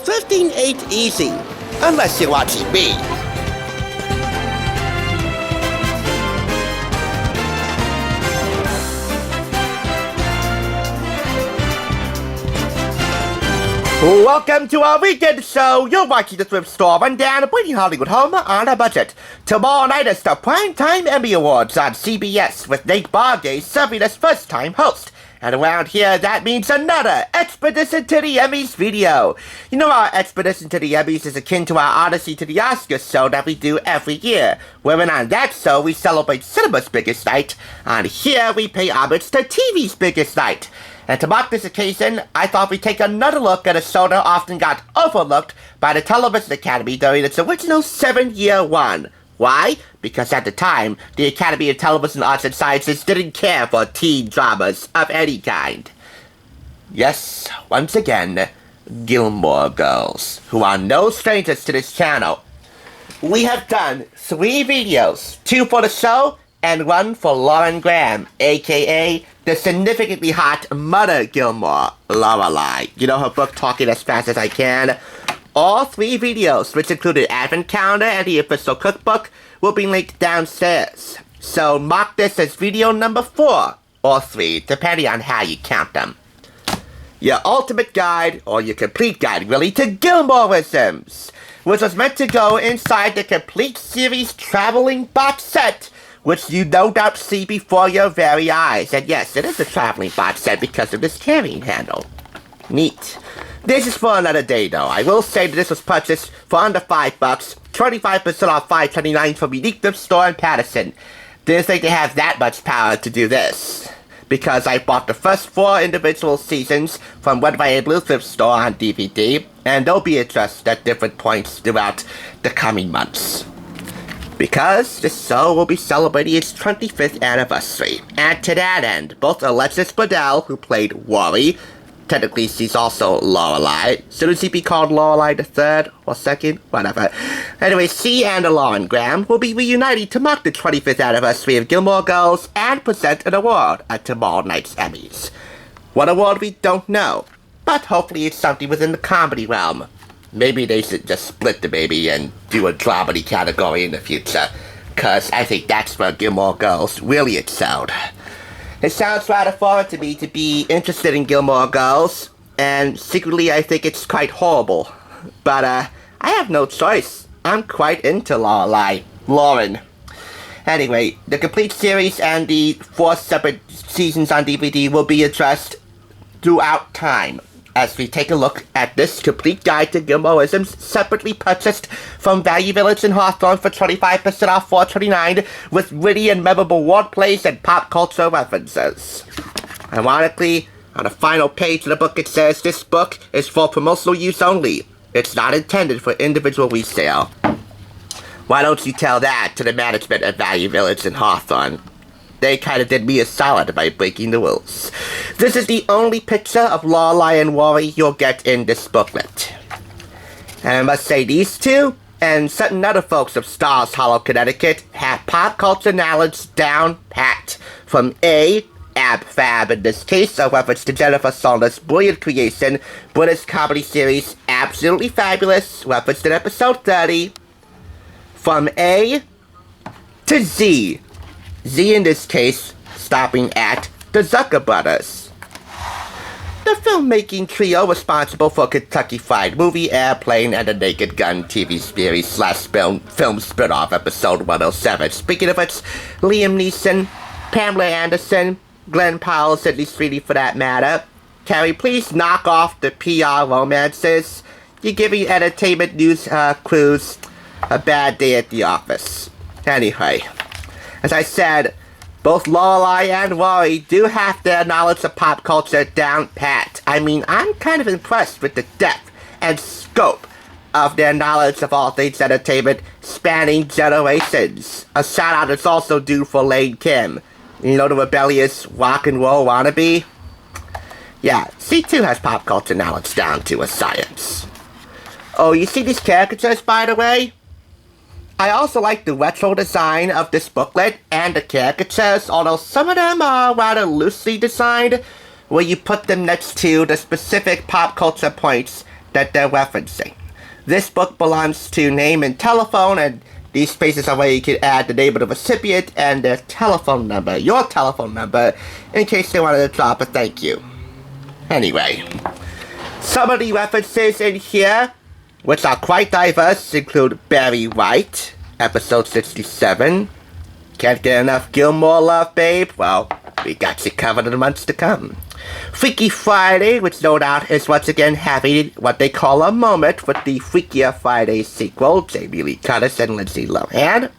thrifting ain't easy, unless you're watching me. Welcome to our weekend show. You're watching the Thrift Store Rundown, bringing Hollywood home on a budget. Tomorrow night is the Primetime Emmy Awards on CBS, with Nate Bargatze serving as first-time host. And around here, that means another Expedition to the Emmys video. You know, our Expedition to the Emmys is akin to our Odyssey to the Oscars show that we do every year. Wherein on that show, we celebrate cinema's biggest night. On here, we pay homage to TV's biggest night. And to mark this occasion, I thought we'd take another look at a show that often got overlooked by the Television Academy during its original 7-year run. Why? Because at the time, the Academy of Television Arts and Sciences didn't care for teen dramas of any kind. Yes, once again, Gilmore Girls, who are no strangers to this channel. We have done 3 videos, 2 for the show and 1 for Lauren Graham, aka the significantly hot Mother Gilmore, Lorelai. You know her book, Talking as Fast as I Can? All 3 videos, which included Advent Calendar and the official cookbook, will be linked downstairs. So mark this as video number 4, or 3, depending on how you count them. Your ultimate guide, or your complete guide really, to Gilmore-isms, which was meant to go inside the complete series traveling box set, which you no doubt see before your very eyes. And yes, it is a traveling box set because of this carrying handle. Neat. This is for another day though. I will say that this was purchased for under $5, 25% off $5.29 from Unique Thrift Store in Patterson. Didn't think they have that much power to do this, because I bought the first 4 individual seasons from Red, White, and Blue Thrift Store on DVD, and they'll be addressed at different points throughout the coming months. Because this show will be celebrating its 25th anniversary. And to that end, both Alexis Bledel, who played Rory, technically she's also Lorelai, shouldn't she be called Lorelai the 3rd or 2nd? Whatever. Anyway, she and Lauren Graham will be reuniting to mark the 25th anniversary of Gilmore Girls and present an award at tomorrow night's Emmys. What award we don't know, but hopefully it's something within the comedy realm. Maybe they should just split the baby and do a dramedy category in the future, cause I think that's where Gilmore Girls really excelled. It sounds rather foreign to me to be interested in Gilmore Girls, and secretly I think it's quite horrible. But I have no choice. I'm quite into Lauren. Anyway, the complete series and the 4 separate seasons on DVD will be addressed throughout time, as we take a look at this complete guide to Gilmore-isms, separately purchased from Value Village in Hawthorne for 25% off $4.29, with witty and memorable wordplays and pop culture references. Ironically, on the final page of the book it says, this book is for promotional use only. It's not intended for individual resale. Why don't you tell that to the management at Value Village in Hawthorne? They kind of did me a solid by breaking the rules. This is the only picture of Lorelai and Rory you'll get in this booklet. And I must say, these two, and certain other folks of Stars Hollow, Connecticut, have pop culture knowledge down pat. From A, Ab Fab in this case, a reference to Jennifer Saunders' brilliant creation, British comedy series Absolutely Fabulous, referenced in episode 30. From A to Z. Z in this case, stopping at the Zucker Brothers. The filmmaking trio responsible for Kentucky Fried Movie, Airplane, and the Naked Gun TV series / film spin-off episode 107. Speaking of which, Liam Neeson, Pamela Anderson, Glenn Powell, Sidney Sweeney for that matter. Carrie, please knock off the PR romances. You're giving entertainment news crews a bad day at the office. Anyway, as I said, both Lorelai and Rory do have their knowledge of pop culture down pat. I mean, I'm kind of impressed with the depth and scope of their knowledge of all things entertainment spanning generations. A shout out is also due for Lane Kim. You know, the rebellious rock and roll wannabe? Yeah, she too has pop culture knowledge down to a science. Oh, you see these caricatures, by the way? I also like the retro design of this booklet and the caricatures, although some of them are rather loosely designed, where you put them next to the specific pop culture points that they're referencing. This book belongs to name and telephone, and these spaces are where you can add the name of the recipient and their telephone number, your telephone number, in case they wanted to drop a thank you. Anyway, some of the references in here, which are quite diverse, include Barry White, episode 67. Can't get enough Gilmore love, babe? Well, we got you covered in the months to come. Freaky Friday, which no doubt is once again having what they call a moment with the Freakier Friday sequel, Jamie Lee Curtis and Lindsay Lohan.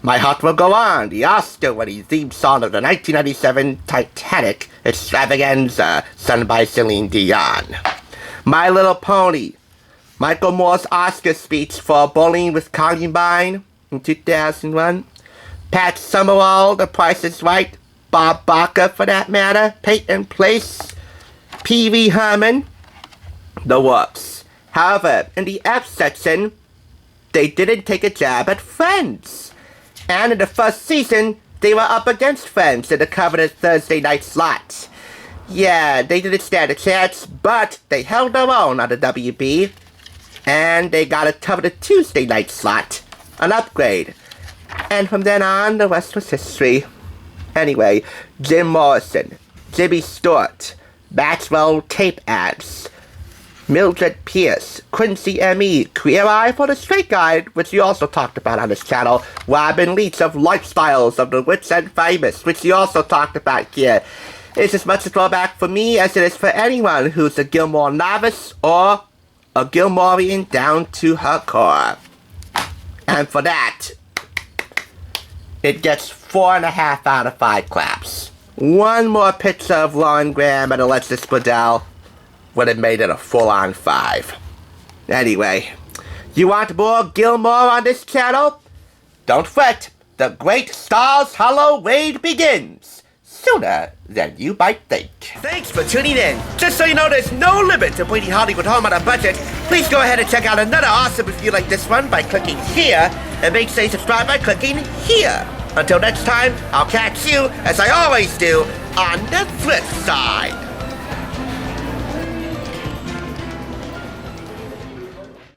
My Heart Will Go On, the Oscar-winning theme song of the 1997 Titanic extravaganza, sung by Celine Dion. My Little Pony, Michael Moore's Oscar speech for Bowling with Columbine in 2001. Pat Summerall, The Price is Right. Bob Barker, for that matter. Peyton Place. Pee Wee Herman. The works. However, in the F section, they didn't take a jab at Friends. And in the first season, they were up against Friends in the coveted Thursday night slot. Yeah, they didn't stand a chance, but they held their own on the WB. And they got a coveted Tuesday night slot. An upgrade. And from then on, the rest was history. Anyway, Jim Morrison, Jimmy Stewart, Maxwell Tape Ads, Mildred Pierce, Quincy M.E., Queer Eye for the Straight Guide, which you also talked about on this channel, Robin Leach of Lifestyles of the Rich and Famous, which you also talked about here. It's as much a throwback for me as it is for anyone who's a Gilmore novice or a Gilmorean down to her core. And for that, it gets 4.5 out of 5 claps. One more picture of Lauren Graham and Alexis Bledel would have made it a full-on 5. Anyway, you want more Gilmore on this channel? Don't fret, the great Stars Hollow raid begins sooner than you might think. Thanks for tuning in. Just so you know, there's no limit to bringing Hollywood home on a budget. Please go ahead and check out another awesome review like this one by clicking here, and make sure you subscribe by clicking here. Until next time, I'll catch you, as I always do, on the flip side.